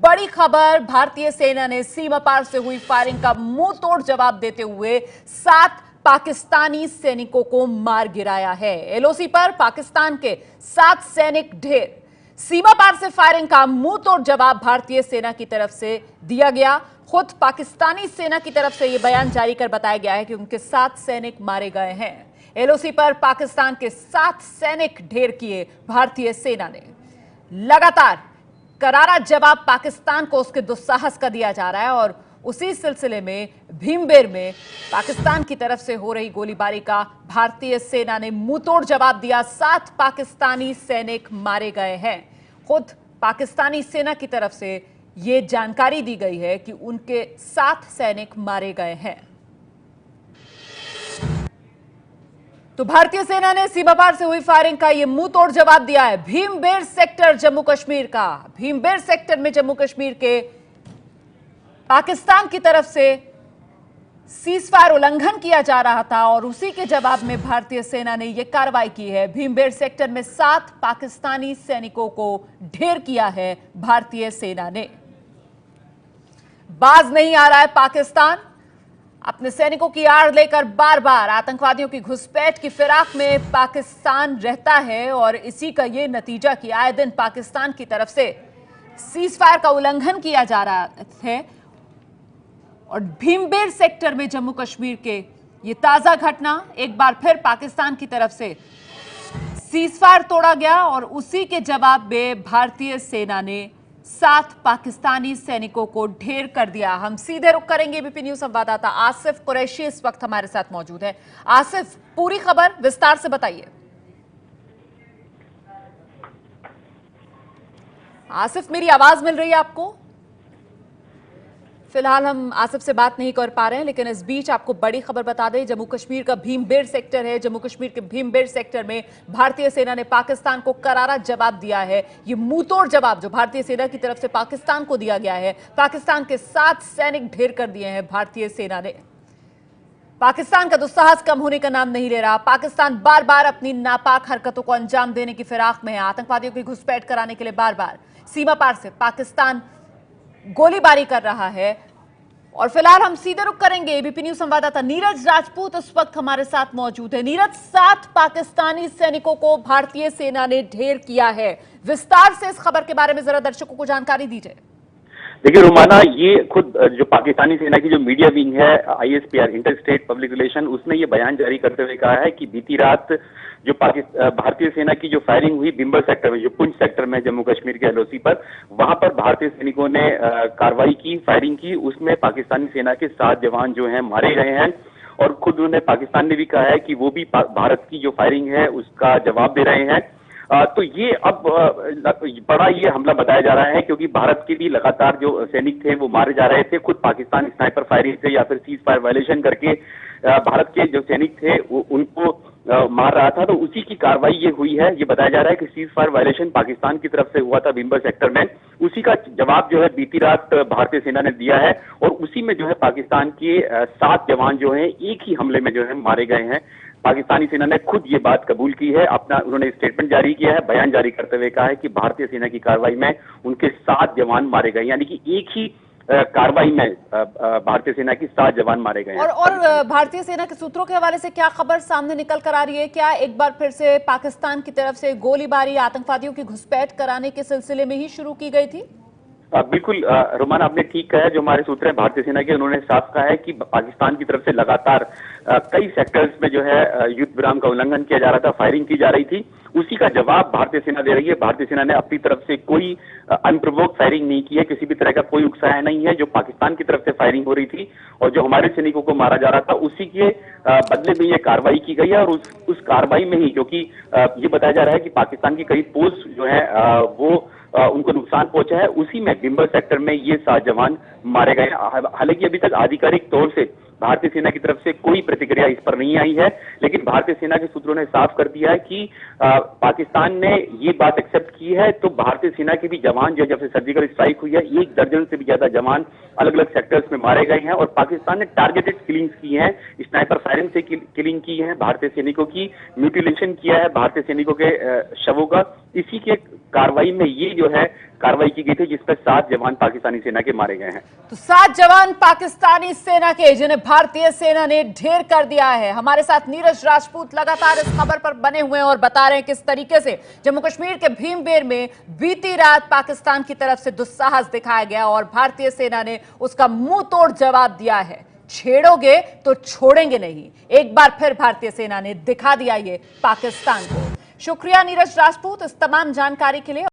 बड़ी खबर, भारतीय सेना ने सीमा पार से हुई फायरिंग का मुंह तोड़ जवाब देते हुए 7 पाकिस्तानी सैनिकों को मार गिराया है। एलओसी पर पाकिस्तान के 7 सैनिक ढेर। सीमा पार से फायरिंग का मुंह तोड़ जवाब भारतीय सेना की तरफ से दिया गया। खुद पाकिस्तानी सेना की तरफ से यह बयान जारी कर बताया गया है कि उनके 7 सैनिक मारे गए हैं। एलओसी पर पाकिस्तान के 7 सैनिक ढेर किए भारतीय सेना ने। लगातार करारा जवाब पाकिस्तान को उसके दुस्साहस का दिया जा रहा है और उसी सिलसिले में भीमबेर में पाकिस्तान की तरफ से हो रही गोलीबारी का भारतीय सेना ने मुंहतोड़ जवाब दिया। 7 पाकिस्तानी सैनिक मारे गए हैं। खुद पाकिस्तानी सेना की तरफ से यह जानकारी दी गई है कि उनके 7 सैनिक मारे गए हैं। तो भारतीय सेना ने सीमा पार से हुई फायरिंग का यह मुंह तोड़ जवाब दिया है। भीमबेर सेक्टर जम्मू कश्मीर का, भीमबेर सेक्टर में जम्मू कश्मीर के पाकिस्तान की तरफ से सीजफायर उल्लंघन किया जा रहा था और उसी के जवाब में भारतीय सेना ने यह कार्रवाई की है। भीमबेर सेक्टर में 7 पाकिस्तानी सैनिकों को ढेर किया है भारतीय सेना ने। बाज नहीं आ रहा है पाकिस्तान। अपने सैनिकों की आड़ लेकर बार बार आतंकवादियों की घुसपैठ की फिराक में पाकिस्तान रहता है और इसी का यह नतीजा कि आए दिन पाकिस्तान की तरफ से सीजफायर का उल्लंघन किया जा रहा है। और भीमबेर सेक्टर में जम्मू कश्मीर के ये ताजा घटना, एक बार फिर पाकिस्तान की तरफ से सीजफायर तोड़ा गया और उसी के जवाब में भारतीय सेना ने 7 पाकिस्तानी सैनिकों को ढेर कर दिया। हम सीधे रुख करेंगे एबीपी न्यूज संवाददाता आसिफ कुरैशी इस वक्त हमारे साथ मौजूद है। आसिफ, पूरी खबर विस्तार से बताइए। आसिफ, मेरी आवाज मिल रही है आपको? फिलहाल हम आसिफ से बात नहीं कर पा रहे हैं, लेकिन इस बीच आपको बड़ी खबर बता दें। जम्मू कश्मीर का भीमबेर सेक्टर है। जम्मू कश्मीर के भीमबेर सेक्टर में भारतीय सेना ने पाकिस्तान को करारा जवाब दिया है। ये मुंहतोड़ जवाब जो भारतीय सेना की तरफ से पाकिस्तान को दिया गया है, पाकिस्तान के 7 सैनिक ढेर कर दिए हैं भारतीय सेना ने। पाकिस्तान का दुस्साहस कम होने का नाम नहीं ले रहा। पाकिस्तान बार बार अपनी नापाक हरकतों को अंजाम देने की फिराक में है। आतंकवादियों की घुसपैठ कराने के लिए बार बार सीमा पार से पाकिस्तान गोलीबारी कर रहा है। और फिलहाल हम सीधे रुख करेंगे। एबीपी न्यूज संवाददाता नीरज राजपूत इस वक्त हमारे साथ मौजूद है। नीरज, 7 पाकिस्तानी सैनिकों को भारतीय सेना ने ढेर किया है। विस्तार से इस खबर के बारे में जरा दर्शकों को जानकारी दीजिए। देखिए रुमाना, ये खुद जो पाकिस्तानी सेना की जो मीडिया विंग है, ISPR, inter state public relation, उसने ये बयान जारी करते हुए कहा है कि बीती रात जो भारतीय सेना की जो फायरिंग हुई भीमबेर सेक्टर में, जो पुंछ सेक्टर में जम्मू कश्मीर के एलओसी पर, वहां पर भारतीय सैनिकों ने कार्रवाई की, फायरिंग की। उसमें पाकिस्तानी सेना के 7 जवान जो हैं मारे गए हैं और खुद उन्होंने, पाकिस्तान ने भी कहा है कि वो भी भारत की जो फायरिंग है उसका जवाब दे रहे हैं। तो ये अब बड़ा ये हमला बताया जा रहा है क्योंकि भारत के भी लगातार जो सैनिक थे वो मारे जा रहे थे। खुद पाकिस्तान स्नाइपर फायरिंग से या फिर सीज फायर वायलेशन करके भारत के जो सैनिक थे उनको मार रहा था। तो उसी की कार्रवाई ये हुई है। ये बताया जा रहा है कि सीज फायर वायलेशन पाकिस्तान की तरफ से हुआ था भीमबेर सेक्टर में। उसी का जवाब जो है बीती रात भारतीय सेना ने दिया है और उसी में जो है पाकिस्तान के 7 जवान जो है एक ही हमले में जो है मारे गए हैं। पाकिस्तानी सेना ने खुद ये बात कबूल की है। उन्होंने स्टेटमेंट जारी किया है, बयान जारी करते हुए कहा है कि भारतीय सेना की कार्रवाई में उनके 7 जवान मारे गए, यानी कि एक ही कार्रवाई में भारतीय सेना की 7 जवान मारे गए हैं। और भारतीय सेना के सूत्रों के हवाले से क्या खबर सामने निकल कर आ रही है? क्या एक बार फिर से पाकिस्तान की तरफ से गोलीबारी आतंकवादियों की घुसपैठ कराने के सिलसिले में ही शुरू की गई थी? बिल्कुल रोमान, आपने ठीक कहा है। जो हमारे सूत्र हैं भारतीय सेना के, उन्होंने साफ कहा है कि पाकिस्तान की तरफ से लगातार कई सेक्टर्स में जो है युद्ध विराम का उल्लंघन किया जा रहा था, फायरिंग की जा रही थी। उसी का जवाब भारतीय सेना दे रही है। भारतीय सेना ने अपनी तरफ से कोई अनप्रोवोक्ड फायरिंग नहीं की है, किसी भी तरह का कोई उकसाया नहीं है। जो पाकिस्तान की तरफ से फायरिंग हो रही थी और जो हमारे सैनिकों को मारा जा रहा था, उसी के बदले में ये कार्रवाई की गई है। और उस कार्रवाई में ही, क्योंकि ये बताया जा रहा है कि पाकिस्तान की कई पोस्ट जो है वो उनको नुकसान पहुंचा है, उसी में भीमबेर सेक्टर में ये 7 जवान मारे गए। हालांकि अभी तक आधिकारिक तौर से भारतीय सेना की तरफ से कोई प्रतिक्रिया इस पर नहीं आई है, लेकिन भारतीय सेना के सूत्रों ने साफ कर दिया है कि पाकिस्तान ने ये बात एक्सेप्ट की है तो भारतीय सेना के भी जवान जो जब से सर्जिकल स्ट्राइक हुई है 1 दर्जन से भी ज्यादा जवान अलग अलग सेक्टर्स में मारे गए हैं और पाकिस्तान ने टारगेटेड किलिंग्स की हैं, स्नाइपर फायरिंग से किलिंग की है, भारतीय सैनिकों की म्यूटिलेशन किया है भारतीय सैनिकों के शवों का। इसी के कार्रवाई में ये जो है कार्रवाई की गई थी जिसमें 7 जवान पाकिस्तानी सेना के मारे गए हैं। तो 7 जवान पाकिस्तानी सेना के जिन्हें भारतीय सेना ने ढेर कर दिया है। हमारे साथ नीरज राजपूत लगातार इस खबर पर बने हुए हैं और बता रहे हैं किस तरीके से जम्मू कश्मीर के भीमबेर में बीती रात पाकिस्तान की तरफ से दुस्साहस दिखाया गया और भारतीय सेना ने उसका मुंह तोड़ जवाब दिया है। छेड़ोगे तो छोड़ेंगे नहीं, एक बार फिर भारतीय सेना ने दिखा दिया ये पाकिस्तान को। शुक्रिया नीरज राजपूत इस तमाम जानकारी के लिए।